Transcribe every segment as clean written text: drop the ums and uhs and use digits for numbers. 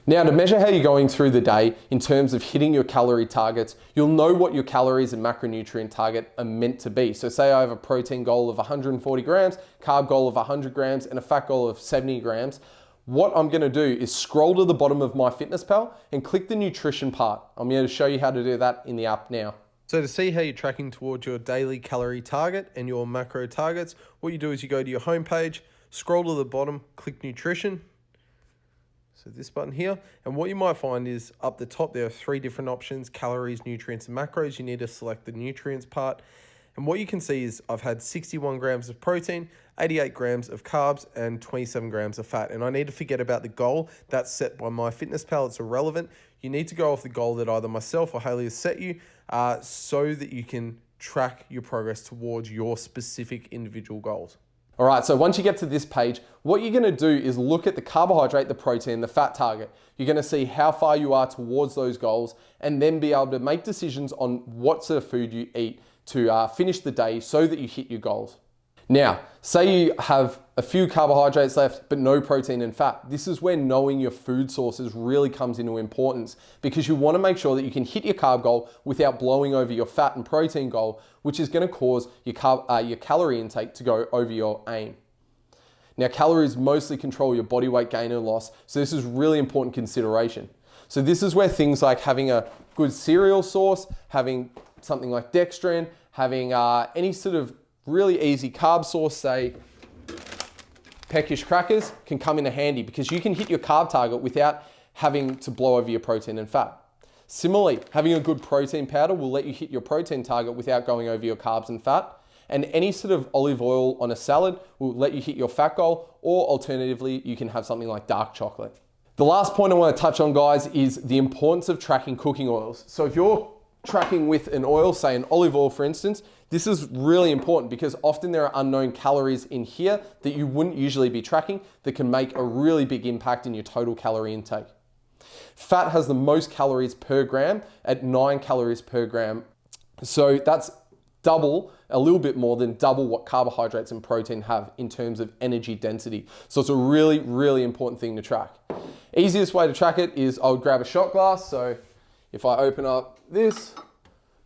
Now, to measure how you're going through the day in terms of hitting your calorie targets, you'll know what your calories and macronutrient target are meant to be. So say I have a protein goal of 140 grams, carb goal of 100 grams, and a fat goal of 70 grams. What I'm gonna do is scroll to the bottom of Myfitnesspal and click the nutrition part. I'm going to show you how to do that in the app now. So to see how you're tracking towards your daily calorie target and your macro targets, what you do is you go to your home page, scroll to the bottom, click nutrition. So this button here, and what you might find is up the top there are 3 different options: calories, nutrients, and macros. You need to select the nutrients part. And what you can see is I've had 61 grams of protein, 88 grams of carbs, and 27 grams of fat. And I need to forget about the goal that's set by Myfitnesspal. It's irrelevant. You need to go off the goal that either myself or Haley has set you so that you can track your progress towards your specific individual goals. All right, so once you get to this page, what you're gonna do is look at the carbohydrate, the protein, the fat target. You're gonna see how far you are towards those goals and then be able to make decisions on what sort of food you eat to finish the day so that you hit your goals. Now, say you have a few carbohydrates left, but no protein and fat. This is where knowing your food sources really comes into importance, because you want to make sure that you can hit your carb goal without blowing over your fat and protein goal, which is going to cause your calorie intake to go over your aim. Now, calories mostly control your body weight gain and loss, so this is really important consideration. So this is where things like having a good cereal source, having something like dextrin, having any sort of really easy carb source, say peckish crackers, can come in handy, because you can hit your carb target without having to blow over your protein and fat. Similarly, having a good protein powder will let you hit your protein target without going over your carbs and fat. And any sort of olive oil on a salad will let you hit your fat goal, or alternatively, you can have something like dark chocolate. The last point I want to touch on, guys, is the importance of tracking cooking oils. So if you're tracking with an oil, say an olive oil for instance, this is really important because often there are unknown calories in here that you wouldn't usually be tracking that can make a really big impact in your total calorie intake. Fat has the most calories per gram at 9 calories per gram. So that's double, a little bit more than double what carbohydrates and protein have in terms of energy density. So it's a really, really important thing to track. Easiest way to track it is I would grab a shot glass. So if I open up this,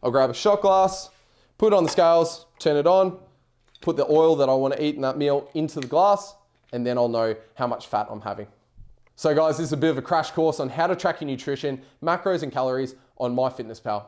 I'll grab a shot glass, put it on the scales, turn it on, put the oil that I want to eat in that meal into the glass, and then I'll know how much fat I'm having. So guys, this is a bit of a crash course on how to track your nutrition, macros and calories on Myfitnesspal.